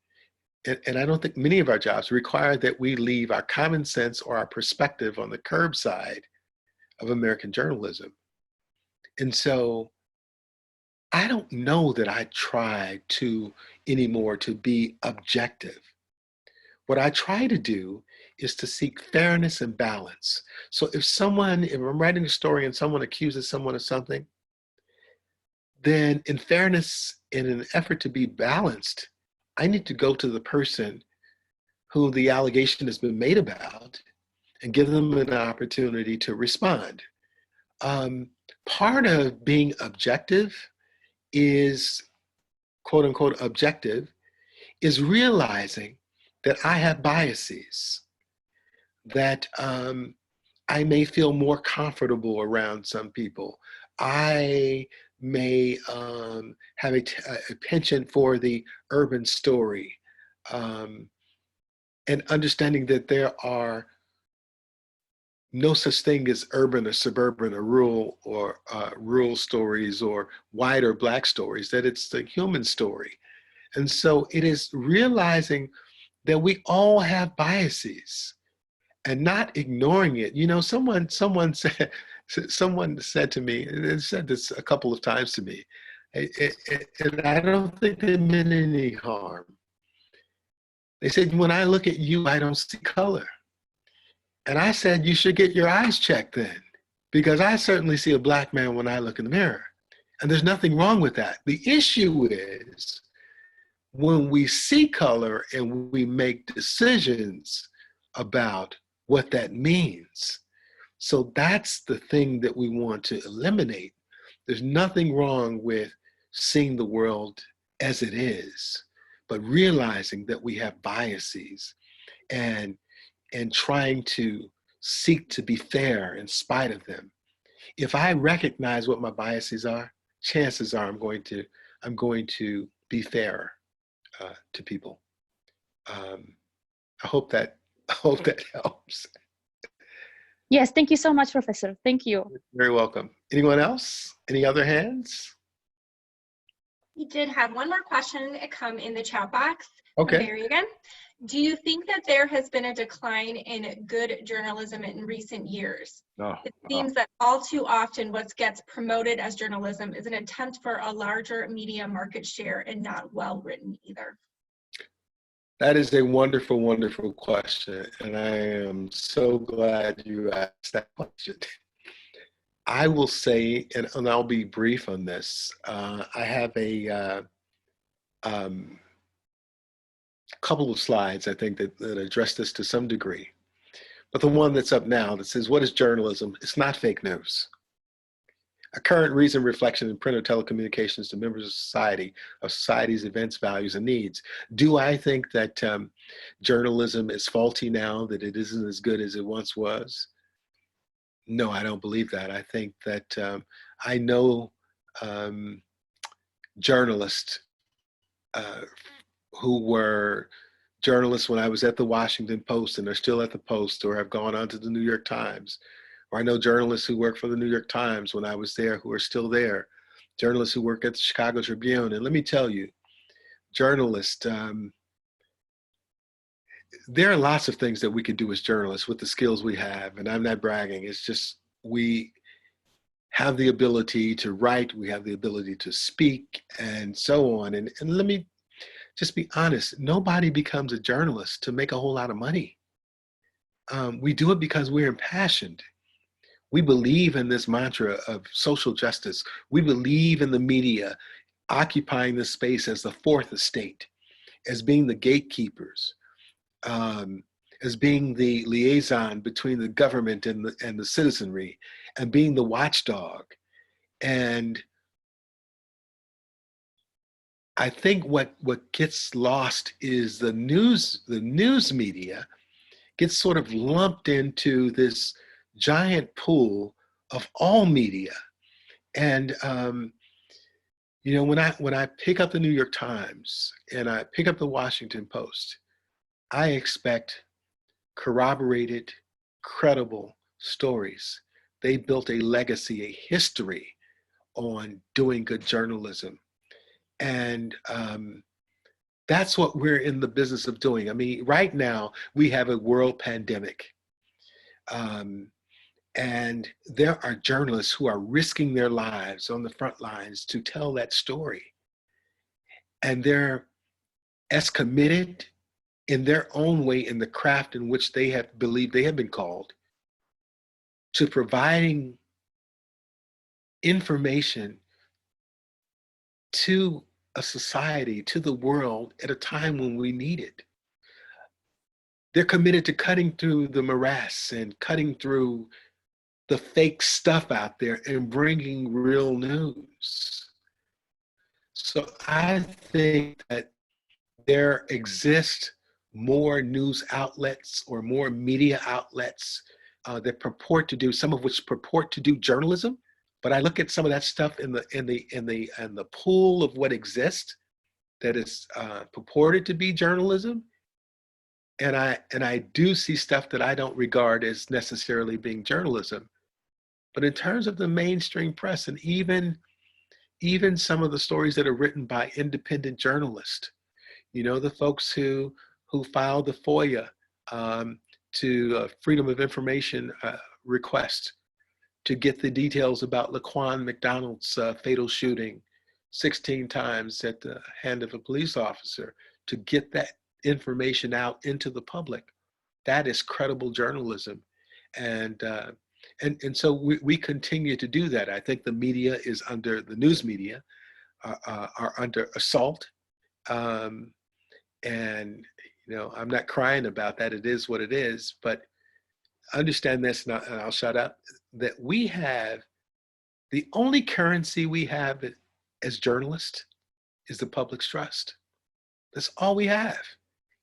and I don't think many of our jobs require that we leave our common sense or our perspective on the curbside of American journalism. And so I don't know that I try anymore to be objective. What I try to do is to seek fairness and balance. So if I'm writing a story and someone accuses someone of something, then in fairness, in an effort to be balanced, I need to go to the person who the allegation has been made about and give them an opportunity to respond. Part of being objective is, quote unquote, objective, is realizing that I have biases, that I may feel more comfortable around some people. I may have a penchant for the urban story, and understanding that there are no such thing as urban or suburban or rural stories or white or black stories, that it's the human story. And so it is realizing that we all have biases and not ignoring it. Someone said to me, and they said this a couple of times to me, and I don't think they meant any harm. They said, when I look at you, I don't see color. And I said, you should get your eyes checked then, because I certainly see a black man when I look in the mirror. And there's nothing wrong with that. The issue is when we see color and we make decisions about what that means. So that's the thing that we want to eliminate. There's nothing wrong with seeing the world as it is, but realizing that we have biases and trying to seek to be fair in spite of them. If I recognize what my biases are, chances are I'm going to be fairer to people. I hope that helps. Yes, thank you so much, Professor. Thank you. You're very welcome. Anyone else? Any other hands? We did have one more question come in the chat box. Okay. Barry again. Do you think that there has been a decline in good journalism in recent years? It seems that all too often what gets promoted as journalism is an attempt for a larger media market share and not well written either. That is a wonderful, wonderful question. And I am so glad you asked that question. I will say, and I'll be brief on this, I have a couple of slides, I think, that address this to some degree. But the one that's up now that says, what is journalism? It's not fake news. A current reason, reflection, in print or telecommunications to members of society's events, values, and needs. Do I think that journalism is faulty now, that it isn't as good as it once was? No, I don't believe that. I think that I know journalists who were journalists when I was at the Washington Post and are still at the Post or have gone on to the New York Times. Or I know journalists who work for the New York Times when I was there who are still there. Journalists who work at the Chicago Tribune. And let me tell you, journalists, there are lots of things that we could do as journalists with the skills we have. And I'm not bragging. It's just we have the ability to write. We have the ability to speak and so on. And let me just be honest. Nobody becomes a journalist to make a whole lot of money. We do it because we're impassioned. We believe in this mantra of social justice. We believe in the media occupying this space as the fourth estate, as being the gatekeepers, as being the liaison between the government and the citizenry, and being the watchdog. And I think what gets lost is the news media gets sort of lumped into this giant pool of all media. And you know, when I pick up the New York Times and I pick up the Washington Post, I expect corroborated, credible stories. They built a legacy, a history on doing good journalism. And that's what we're in the business of doing. I mean, right now we have a world pandemic. And there are journalists who are risking their lives on the front lines to tell that story. And they're as committed in their own way in the craft in which they have believed they have been called to providing information to a society, to the world at a time when we need it. They're committed to cutting through the morass and cutting through the fake stuff out there and bringing real news. So I think that there exist more news outlets or more media outlets that purport to do, some of which purport to do journalism. But I look at some of that stuff in the pool of what exists that is purported to be journalism, and I do see stuff that I don't regard as necessarily being journalism. But in terms of the mainstream press, and even some of the stories that are written by independent journalists, you know, the folks who filed the FOIA to Freedom of Information request to get the details about Laquan McDonald's fatal shooting 16 times at the hand of a police officer, to get that information out into the public. That is credible journalism. And so we continue to do that. I think the media is under, the news media are under assault. And, you know, I'm not crying about that. It is what it is. But understand this, and I'll shut up, that we have, the only currency we have as journalists is the public's trust. That's all we have.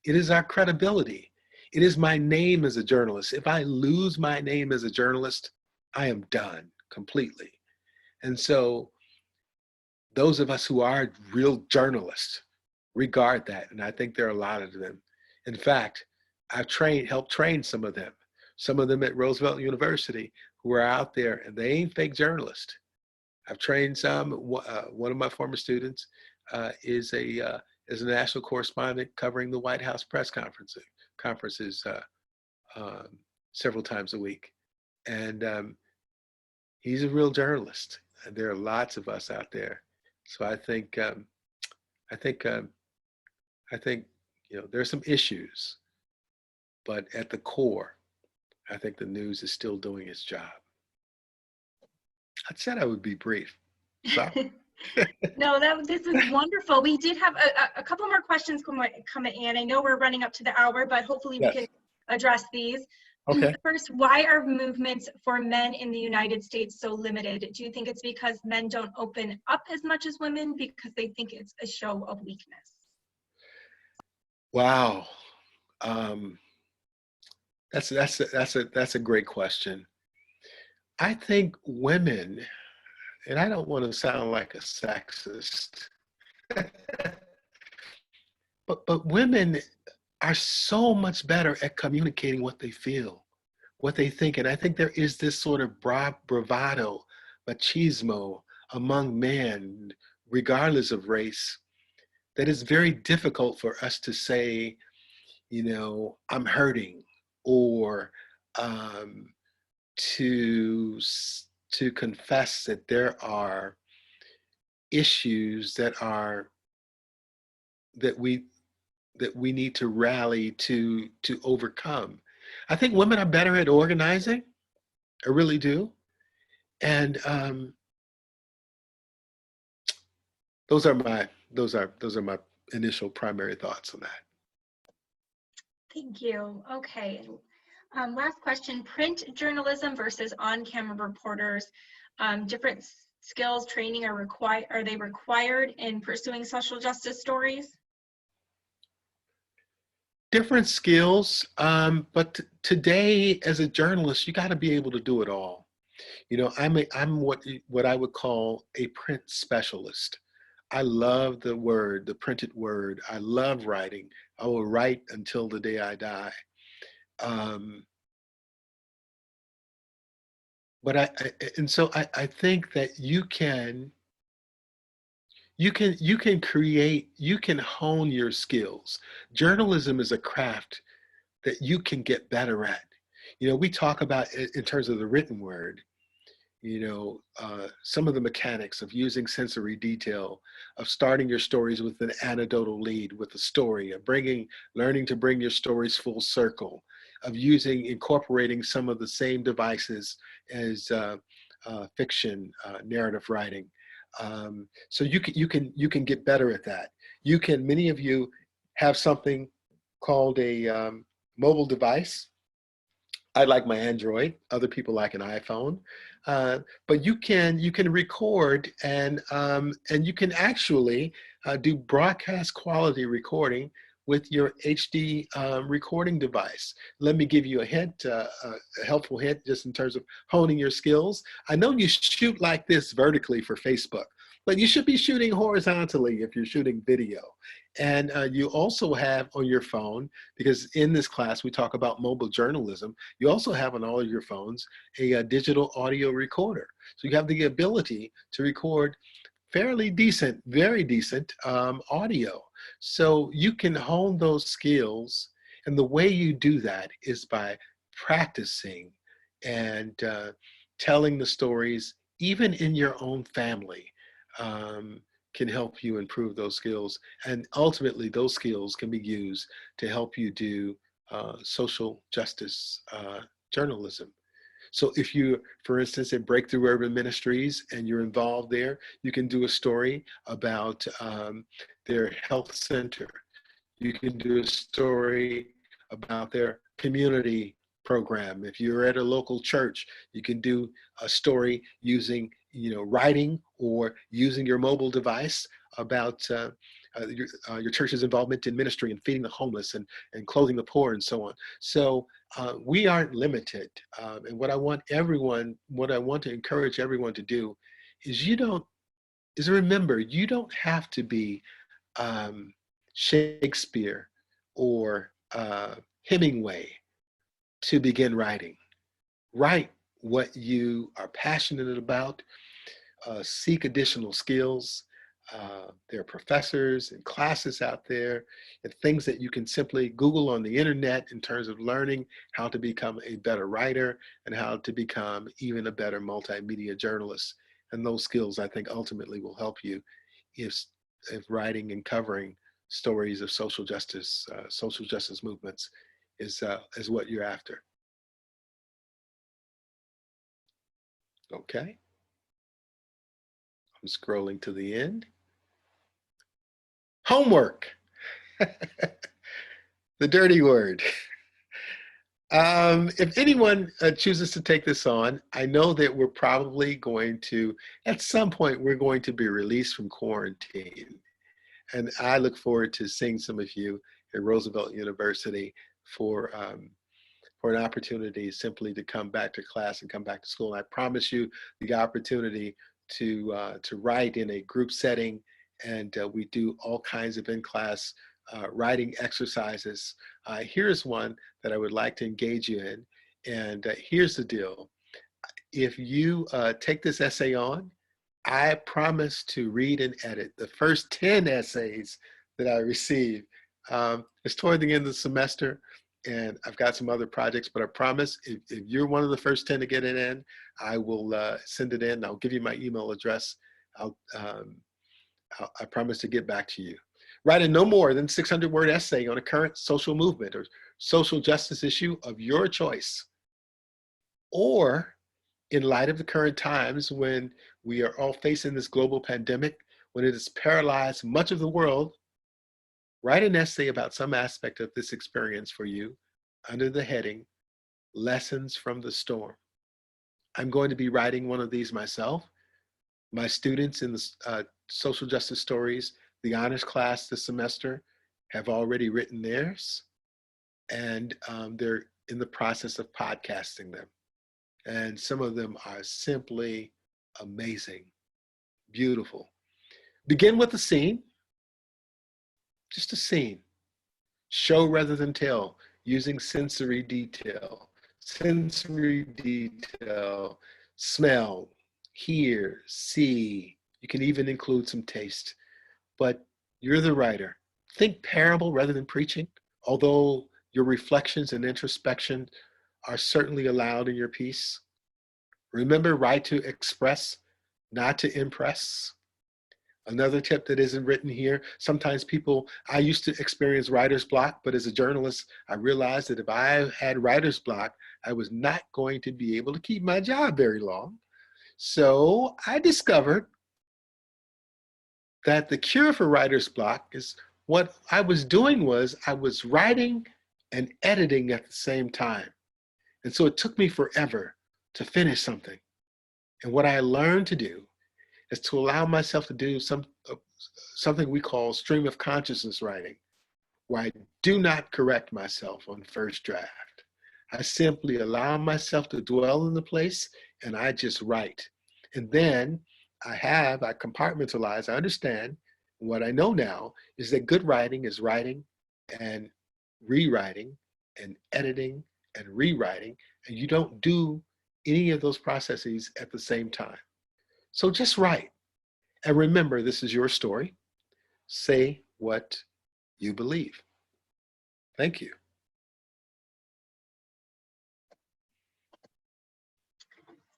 It is our credibility. It is my name as a journalist. If I lose my name as a journalist, I am done completely. And so those of us who are real journalists regard that. And I think there are a lot of them. In fact, I've helped train some of them at Roosevelt University who are out there, and they ain't fake journalists. I've trained some. One of my former students is a national correspondent covering the White House press conferences several times a week. And he's a real journalist. And there are lots of us out there. So I think there's some issues, but at the core, I think the news is still doing its job. I said I would be brief. Sorry. No, this is wonderful. We did have a couple more questions coming in. I know we're running up to the hour, but hopefully we can address these. Okay. First, why are movements for men in the United States so limited? Do you think it's because men don't open up as much as women because they think it's a show of weakness? Wow. That's a great question. I think women, and I don't want to sound like a sexist, but women are so much better at communicating what they feel, what they think. And I think there is this sort of bravado, machismo among men, regardless of race, that is very difficult for us to say, I'm hurting, or to confess that there are issues that we need to rally to overcome. I think women are better at organizing. I really do. And those are my initial primary thoughts on that. Thank you. Okay. Last question, print journalism versus on-camera reporters. Different skills, training are they required in pursuing social justice stories? Different skills, but today as a journalist, you got to be able to do it all. I'm what I would call a print specialist. I love the printed word. I love writing. I will write until the day I die. But I think that you can hone your skills. Journalism is a craft that you can get better at. We talk about in terms of the written word, some of the mechanics of using sensory detail, of starting your stories with an anecdotal lead, with a story, of learning to bring your stories full circle, of incorporating some of the same devices as fiction, narrative writing. So you can get better at that. Many of you have something called a mobile device. I like my Android. Other people like an iPhone. But you can record and you can actually do broadcast quality recording with your HD recording device. Let me give you a hint, a helpful hint, just in terms of honing your skills. I know you shoot like this vertically for Facebook, but you should be shooting horizontally if you're shooting video. And you also have on your phone, because in this class we talk about mobile journalism, you also have on all of your phones a digital audio recorder. So you have the ability to record fairly decent, very decent audio. So you can hone those skills. And the way you do that is by practicing and telling the stories, even in your own family. Can help you improve those skills. And ultimately, those skills can be used to help you do social justice journalism. So if you, for instance, at Breakthrough Urban Ministries and you're involved there, you can do a story about their health center. You can do a story about their community program. If you're at a local church, you can do a story using, writing or using your mobile device about your church's involvement in ministry and feeding the homeless and clothing the poor and so on. So we aren't limited. And what I want to encourage everyone to do is remember, you don't have to be Shakespeare or Hemingway to begin writing. Write what you are passionate about. Seek additional skills. There are professors and classes out there and things that you can simply Google on the internet in terms of learning how to become a better writer and how to become even a better multimedia journalist. And those skills, I think, ultimately will help you if writing and covering stories of social justice movements is what you're after. Okay. I'm scrolling to the end. Homework. The dirty word. If anyone chooses to take this on, I know that we're probably going to, at some point, we're going to be released from quarantine. And I look forward to seeing some of you at Roosevelt University for an opportunity simply to come back to class and come back to school. And I promise you the opportunity to write in a group setting, and we do all kinds of in-class writing exercises. Here's one that I would like to engage you in, and here's the deal. If you take this essay on, I promise to read and edit the first 10 essays that I receive. It's toward the end of the semester, and I've got some other projects, but I promise if you're one of the first 10 to get it in, I will send it in. I'll give you my email address. I promise to get back to you. Write a no more than 600-word essay on a current social movement or social justice issue of your choice. Or in light of the current times when we are all facing this global pandemic, when it has paralyzed much of the world, write an essay about some aspect of this experience for you under the heading, Lessons from the Storm. I'm going to be writing one of these myself. My students in the social justice stories, the honors class this semester, have already written theirs, and they're in the process of podcasting them. And some of them are simply amazing, beautiful. Begin with a scene, just a scene. Show rather than tell, using sensory detail. Sensory detail, smell, hear, see. You can even include some taste. But you're the writer. Think parable rather than preaching, although your reflections and introspection are certainly allowed in your piece. Remember, write to express, not to impress. Another tip that isn't written here, sometimes I used to experience writer's block, but as a journalist, I realized that if I had writer's block, I was not going to be able to keep my job very long. So I discovered that the cure for writer's block is what I was doing was I was writing and editing at the same time. And so it took me forever to finish something. And what I learned to do is to allow myself to do something we call stream of consciousness writing, where I do not correct myself on first draft. I simply allow myself to dwell in the place and I just write. And then I compartmentalize, I understand. What I know now is that good writing is writing and rewriting and editing and rewriting, and you don't do any of those processes at the same time. So just write. And remember, this is your story. Say what you believe. Thank you.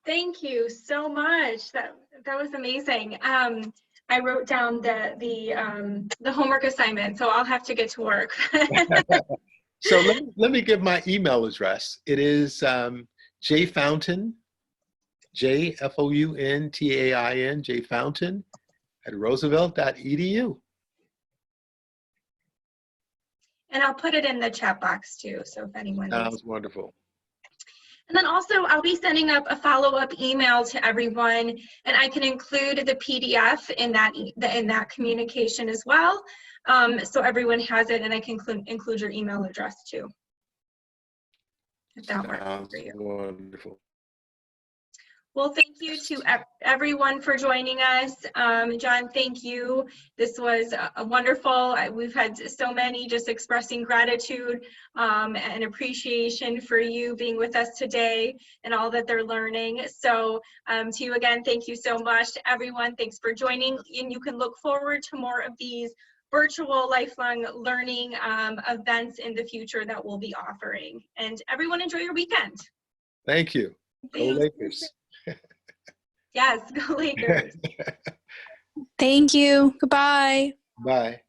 Thank you so much. That was amazing. I wrote down the homework assignment, so I'll have to get to work. So let me give my email address. It is jfountain, JFOUNTAIN, jfountain @roosevelt.edu. And I'll put it in the chat box too, so if anyone Sounds wonderful. And then also I'll be sending up a follow-up email to everyone, and I can include the PDF in that communication as well. So everyone has it, and I can include your email address too, if that works for you. Wonderful. Well, thank you to everyone for joining us. John, thank you. This was a wonderful. We've had so many just expressing gratitude and appreciation for you being with us today and all that they're learning. So to you again, thank you so much. To everyone, thanks for joining. And you can look forward to more of these virtual lifelong learning events in the future that we'll be offering. And everyone, enjoy your weekend. Thank you. Go Lakers. Yes, go Lakers. Thank you. Goodbye. Bye.